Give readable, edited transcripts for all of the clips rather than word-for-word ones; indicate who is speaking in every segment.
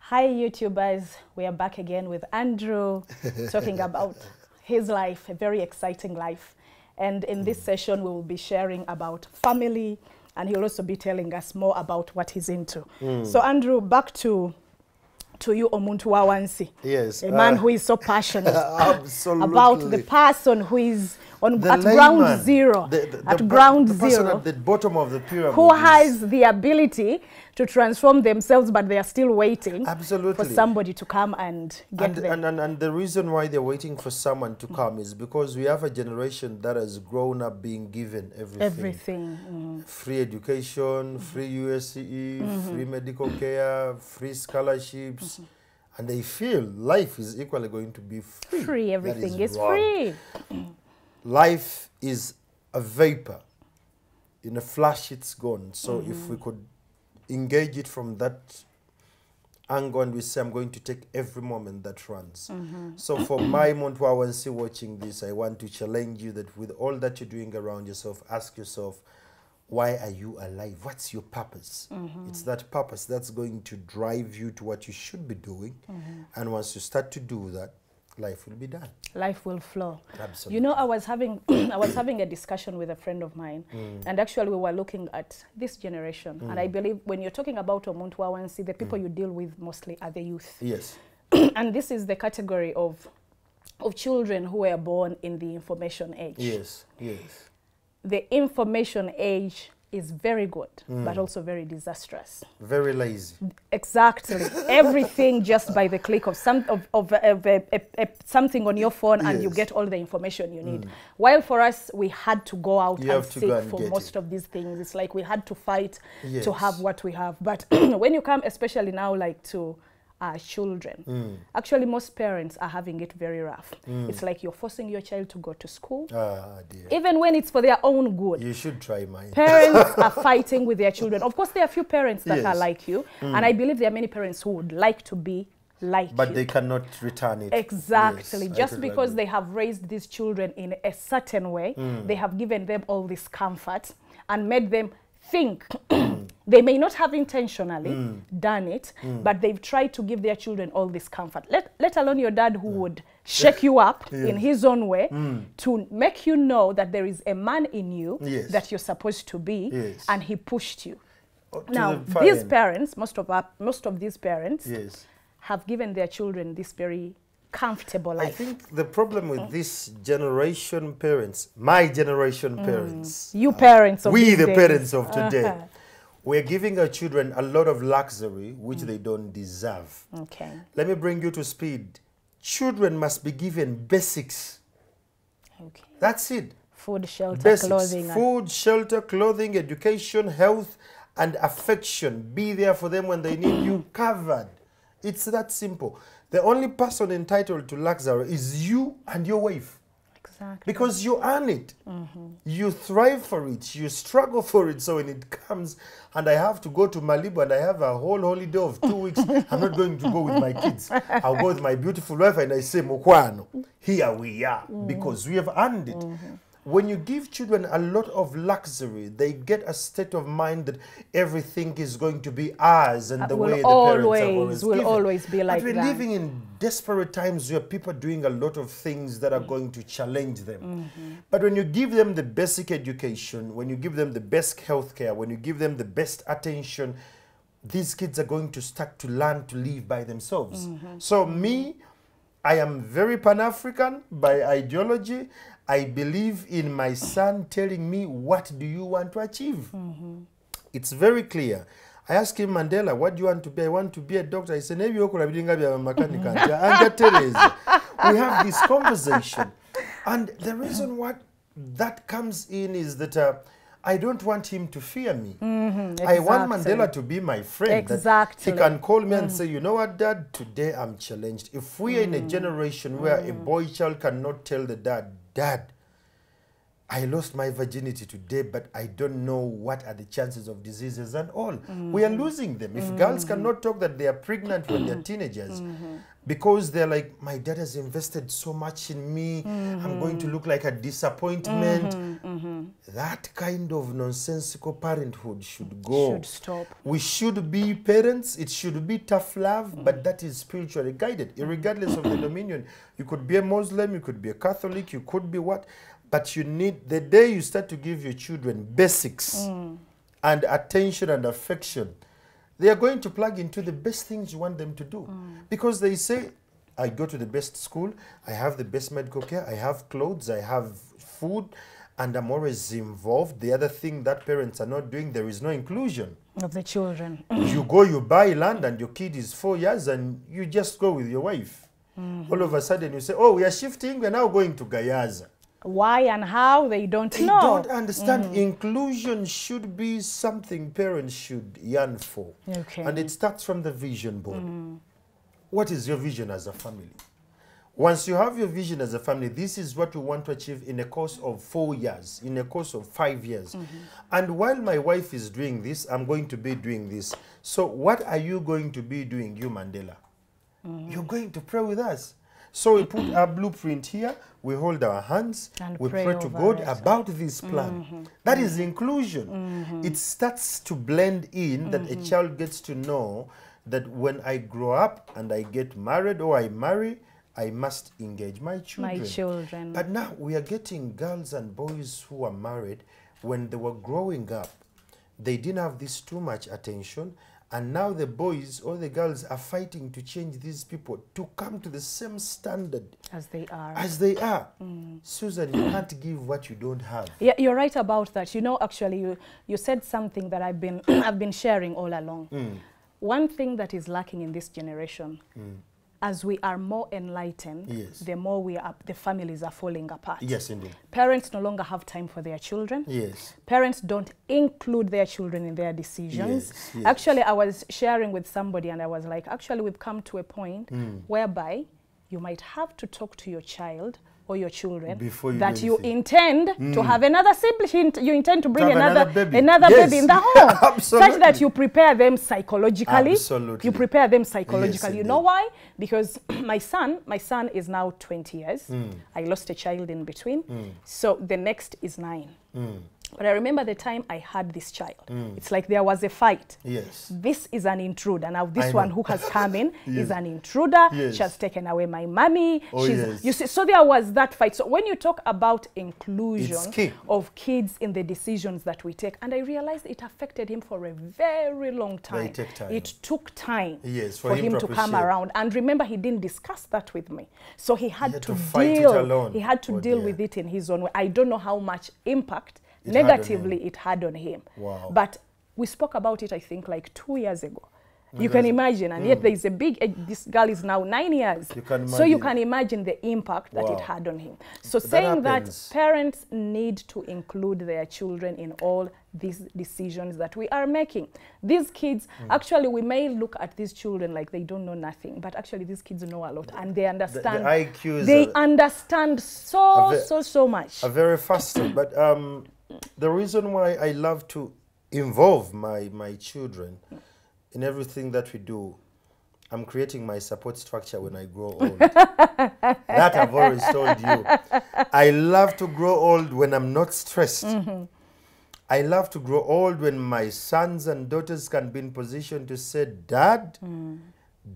Speaker 1: Hi YouTubers, we are back again with Andrew talking about his life, a very exciting life. And in this session we will be sharing about family, and he'll also be telling us more about what he's into. So Andrew, back to you, Omuntu Wa Wansi.
Speaker 2: Yes.
Speaker 1: A man who is so passionate
Speaker 2: about
Speaker 1: the person who is at
Speaker 2: layman,
Speaker 1: ground zero,
Speaker 2: the person at the bottom of the pyramid,
Speaker 1: who has the ability to transform themselves, but they are still waiting for somebody to come and get them.
Speaker 2: And the reason why they're waiting for someone to come is because we have a generation that has grown up being given everything. Free education, free USCE, free medical care, free scholarships. And they feel life is equally going to be free.
Speaker 1: Everything is free.
Speaker 2: Life is a vapor. In a flash, it's gone. So if we could engage it from that angle and we say, I'm going to take every moment that runs. So for my Omuntu Wa Wansi watching this, I want to challenge you that with all that you're doing around yourself, ask yourself, why are you alive? What's your purpose? It's that purpose that's going to drive you to what you should be doing. And once you start to do that, life will be done. Life will flow. Absolutely.
Speaker 1: You know, I was having a discussion with a friend of mine, and actually we were looking at this generation. And I believe when you're talking about Omuntu Wa Wansi, the people you deal with mostly are the youth.
Speaker 2: Yes.
Speaker 1: And this is the category of children who were born in the information age.
Speaker 2: Yes, yes.
Speaker 1: The information age is very good, but also very disastrous.
Speaker 2: Very lazy.
Speaker 1: Exactly. Everything just by the click of something on your phone, and you get all the information you need. While for us, we had to go out and seek for most of these things. It's like we had to fight to have what we have. But when you come, especially now, like to children, actually most parents are having it very rough. It's like you're forcing your child to go to school, even when it's for their own good.
Speaker 2: You should try mine.
Speaker 1: Parents are fighting with their children. Of course, there are a few parents that are like you, and I believe there are many parents who would like to be like you.
Speaker 2: But they cannot return it.
Speaker 1: Exactly. Yes, just because they have raised these children in a certain way, they have given them all this comfort and made them think. They may not have intentionally done it, but they've tried to give their children all this comfort. Let alone your dad, who would shake you up in his own way to make you know that there is a man in you that you're supposed to be, and he pushed you. Now, these parents, most of these parents have given their children this very comfortable life.
Speaker 2: I think the problem with this generation parents, my generation parents,
Speaker 1: you parents of
Speaker 2: we the
Speaker 1: days.
Speaker 2: Parents of today, we're giving our children a lot of luxury which they don't deserve.
Speaker 1: Okay.
Speaker 2: Let me bring you to speed. Children must be given basics.
Speaker 1: Okay.
Speaker 2: That's it.
Speaker 1: Food, shelter,
Speaker 2: basics.
Speaker 1: clothing.
Speaker 2: Food, shelter, clothing, education, health, and affection. Be there for them when they need you, covered. It's that simple. The only person entitled to luxury is you and your wife.
Speaker 1: Exactly.
Speaker 2: Because you earn it. You thrive for it. You struggle for it. So when it comes and I have to go to Malibu and I have a whole holiday of 2 weeks, I'm not going to go with my kids. I'll go with my beautiful wife and I say, Mokwano, here we are. Because we have earned it. When you give children a lot of luxury, they get a state of mind that everything is going to be ours, and the way the parents are
Speaker 1: always be like that.
Speaker 2: But we're living in desperate times where people are doing a lot of things that are going to challenge them. But when you give them the basic education, when you give them the best health care, when you give them the best attention, these kids are going to start to learn to live by themselves. So me, I am very Pan-African by ideology. I believe in my son telling me, what do you want to achieve? It's very clear. I asked him, Mandela, what do you want to be? I want to be a doctor. I said, we have this conversation. And the reason what that comes in is that I don't want him to fear me. I want Mandela to be my friend.
Speaker 1: Exactly.
Speaker 2: He can call me and say, you know what, Dad, today I'm challenged. If we are in a generation where a boy child cannot tell the dad, Dad, I lost my virginity today, but I don't know what are the chances of diseases and all. We are losing them. If girls cannot talk that they are pregnant when they're teenagers, because they're like, my dad has invested so much in me, I'm going to look like a disappointment. That kind of nonsensical parenthood should go.
Speaker 1: Should stop.
Speaker 2: We should be parents. It should be tough love, but that is spiritually guided, regardless of the dominion. You could be a Muslim, you could be a Catholic, you could be what, but you need, the day you start to give your children basics and attention and affection, they are going to plug into the best things you want them to do. Because they say, I go to the best school, I have the best medical care, I have clothes, I have food, and I'm always involved. The other thing that parents are not doing, there is no inclusion
Speaker 1: of the children.
Speaker 2: You go, you buy land, and your kid is 4 years, and you just go with your wife. All of a sudden you say, oh, we are shifting, we're now going to Gayaza.
Speaker 1: Why and how, they don't know.
Speaker 2: They don't understand. Inclusion should be something parents should yearn for.
Speaker 1: Okay.
Speaker 2: And it starts from the vision board. What is your vision as a family? Once you have your vision as a family, this is what we want to achieve in a course of 4 years, in a course of 5 years. And while my wife is doing this, I'm going to be doing this. So what are you going to be doing, you Mandela? You're going to pray with us. So we put our blueprint here, we hold our hands, and we pray to God about this plan. That is inclusion. It starts to blend in, that a child gets to know that when I grow up and I get married or I marry, I must engage my children. But now we are getting girls and boys who are married. When they were growing up, they didn't have this too much attention. And now the boys or the girls are fighting to change these people to come to the same standard
Speaker 1: as they are.
Speaker 2: Susan, you can't give what you don't have.
Speaker 1: Yeah, you're right about that. You know, actually, you said something that I've been sharing all along. One thing that is lacking in this generation, as we are more enlightened, the more the families are falling apart.
Speaker 2: Yes, indeed.
Speaker 1: Parents no longer have time for their children.
Speaker 2: Yes.
Speaker 1: Parents don't include their children in their decisions. Actually, I was sharing with somebody and I was like, actually, we've come to a point whereby you might have to talk to your child or your children that you intend to have another sibling, you intend to bring another baby in the home, such that you prepare them psychologically. You prepare them psychologically. You know why? Because my son is now 20 years. I lost a child in between. So the next is 9. But I remember the time I had this child. It's like there was a fight. This is an intruder. Now this one who has come in is an intruder. She has taken away my mommy. You see, so there was that fight. So when you talk about inclusion of kids in the decisions that we take, and I realized it affected him for a very long time. It took time for him to come around. And remember, he didn't discuss that with me. So he had to deal. He had to deal with it in his own way. I don't know how much impact negatively it had on him. But we spoke about it, I think, like 2 years ago. You can imagine, and yet there is a big, this girl is now 9 years. So you can imagine the impact that it had on him. So saying that parents need to include their children in all these decisions that we are making. These kids, actually, we may look at these children like they don't know nothing, but actually these kids know a lot, and they understand. The IQs they understand so much.
Speaker 2: Are very fast, but the reason why I love to involve my children in everything that we do, I'm creating my support structure when I grow old. That I've always told you. I love to grow old when I'm not stressed. I love to grow old when my sons and daughters can be in position to say, Dad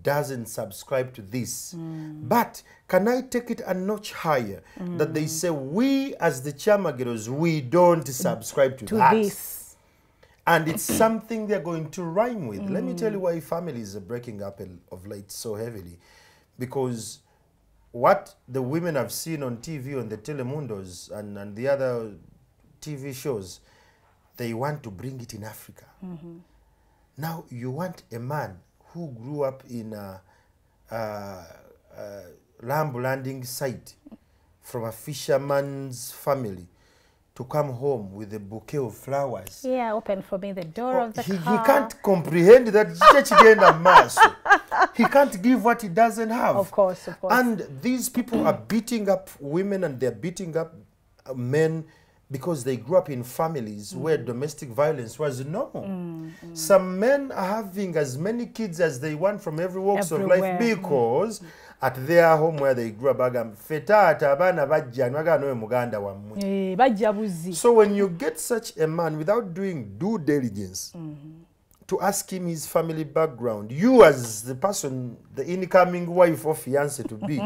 Speaker 2: doesn't subscribe to this. But can I take it a notch higher? That they say, we as the Kyamageros, we don't subscribe to that. This. And it's something they're going to rhyme with. Let me tell you why families are breaking up of late so heavily. Because what the women have seen on TV, on the Telemundos and the other TV shows, they want to bring it in Africa. Now, you want a man who grew up in a lamb landing site from a fisherman's family to come home with a bouquet of flowers.
Speaker 1: Yeah, open for me the door of the car.
Speaker 2: He can't comprehend that. He can't give what he doesn't have.
Speaker 1: Of course, of course.
Speaker 2: And these people are beating up women, and they're beating up men because they grew up in families where domestic violence was normal. Some men are having as many kids as they want from every walks of life because at their home where they grew up, so when you get such a man without doing due diligence to ask him his family background, you as the person, the incoming wife or fiance to be,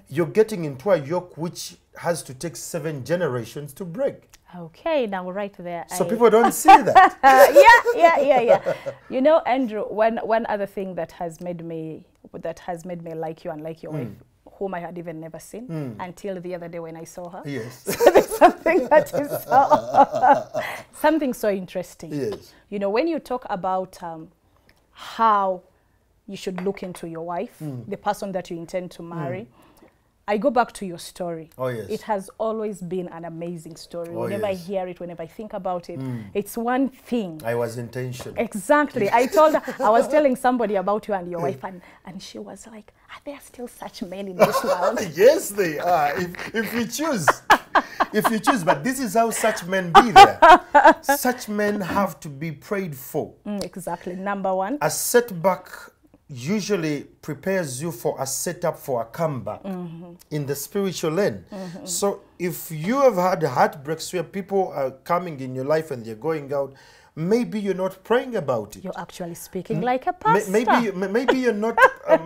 Speaker 2: you're getting into a yoke which has to take 7 generations to break.
Speaker 1: Okay, now right there.
Speaker 2: So people don't see that.
Speaker 1: Yeah. You know, Andrew, one other thing that has made me like you and like your wife, whom I had even never seen until the other day when I saw her.
Speaker 2: Yes.
Speaker 1: So there's something that is something so interesting.
Speaker 2: Yes.
Speaker 1: You know, when you talk about how you should look into your wife, the person that you intend to marry, I go back to your story.
Speaker 2: Oh, yes.
Speaker 1: It has always been an amazing story.
Speaker 2: Oh,
Speaker 1: whenever
Speaker 2: yes.
Speaker 1: I hear it, whenever I think about it, it's one thing.
Speaker 2: I was intentional.
Speaker 1: Exactly. I told her, I was telling somebody about you and your wife, and she was like, are there still such men in this world?
Speaker 2: Yes, they are. If you choose. If you choose, but this is how such men be there. Such men have to be prayed for.
Speaker 1: Exactly. Number one.
Speaker 2: A setback usually prepares you for a setup for a comeback in the spiritual lane. So if you have had heartbreaks where people are coming in your life and they're going out, maybe you're not praying about it.
Speaker 1: You're actually speaking like a pastor.
Speaker 2: Maybe you're not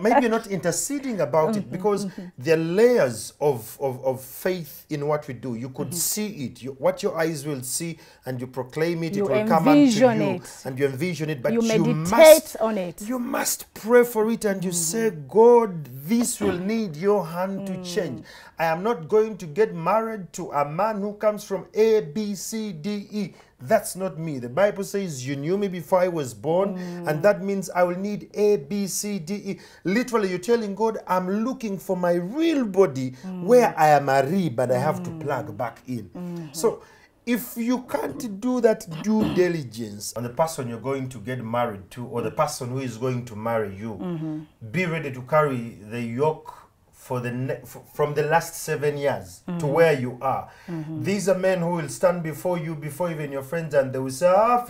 Speaker 2: maybe you're not interceding about it, because there are layers of faith in what we do. You could see it. What your eyes will see, and you proclaim it.
Speaker 1: You
Speaker 2: it will come unto you,
Speaker 1: it.
Speaker 2: and you envision it. But
Speaker 1: you meditate
Speaker 2: must,
Speaker 1: on it.
Speaker 2: You must pray for it, and you say, God, this will need your hand to change. I am not going to get married to a man who comes from A, B, C, D, E. That's not me. The Bible says you knew me before I was born, and that means I will need A, B, C, D, E. Literally, you're telling God, I'm looking for my real body where I am a rib, but I have to plug back in. So if you can't do that due diligence on the person you're going to get married to, or the person who is going to marry you, be ready to carry the yoke for from the last 7 years to where you are. These are men who will stand before you, before even your friends, and they will say, and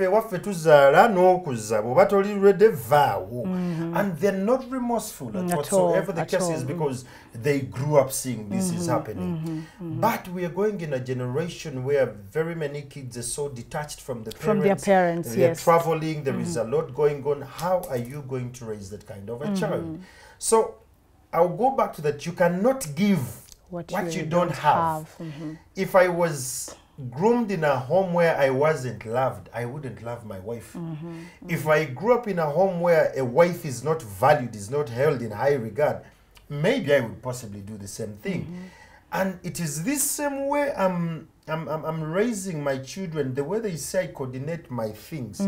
Speaker 2: they're not remorseful at whatsoever the case is, because they grew up seeing this is happening. But we are going in a generation where very many kids are so detached from the parents.
Speaker 1: From their parents,
Speaker 2: they're traveling, there is a lot going on. How are you going to raise that kind of a child? So I'll go back to that. You cannot give what you don't have. If I was groomed in a home where I wasn't loved, I wouldn't love my wife. If I grew up in a home where a wife is not valued, is not held in high regard, maybe I would possibly do the same thing. And it is this same way I'm raising my children, the way they say I coordinate my things.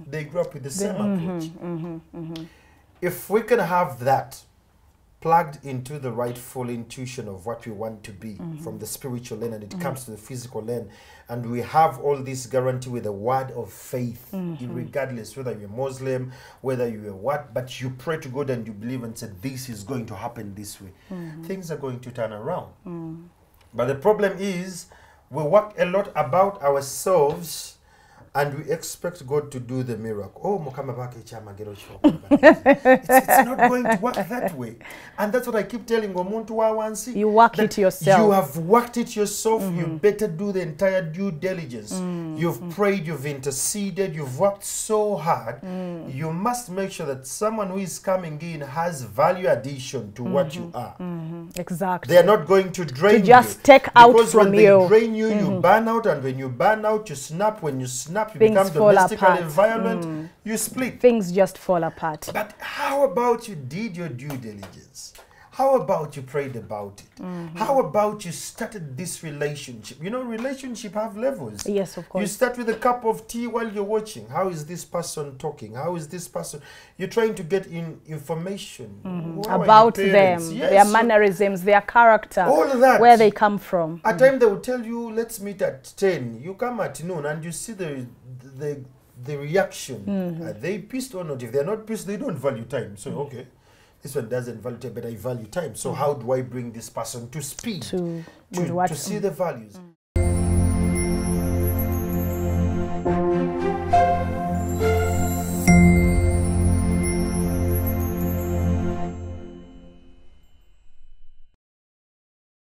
Speaker 2: They grew up with the same approach. If we can have that plugged into the rightful intuition of what we want to be from the spiritual lane, and it comes to the physical lane, and we have all this guarantee with a word of faith, regardless whether you're Muslim, whether you're what, but you pray to God and you believe and say, this is going to happen this way. Things are going to turn around. But the problem is, we work a lot about ourselves, and we expect God to do the miracle. Oh, Kyamagero. It's not going to work that way. And that's what I keep telling Omuntu Wa Wansi.
Speaker 1: You work it yourself.
Speaker 2: You have worked it yourself. You better do the entire due diligence. You've prayed, you've interceded, you've worked so hard. You must make sure that someone who is coming in has value addition to what you are.
Speaker 1: Exactly.
Speaker 2: They are not going to drain you.
Speaker 1: Just take out from you.
Speaker 2: Because when they drain you, you burn out. And when you burn out, you snap. When you snap, you become domestically violent, you split.
Speaker 1: Things just fall apart.
Speaker 2: But how about you did your due diligence? How about you prayed about it? How about you started this relationship? You know, relationship have levels.
Speaker 1: Yes, of course.
Speaker 2: You start with a cup of tea while you're watching. How is this person talking? How is this person? You're trying to get information
Speaker 1: about them, yes, their mannerisms, their character,
Speaker 2: all of that,
Speaker 1: where they come from.
Speaker 2: At times they will tell you, let's meet at 10. You come at noon and you see the reaction. Are they pissed or not? If they're not pissed, they don't value time. So, okay. This one doesn't value time, but I value time. So how do I bring this person to speed to see the values?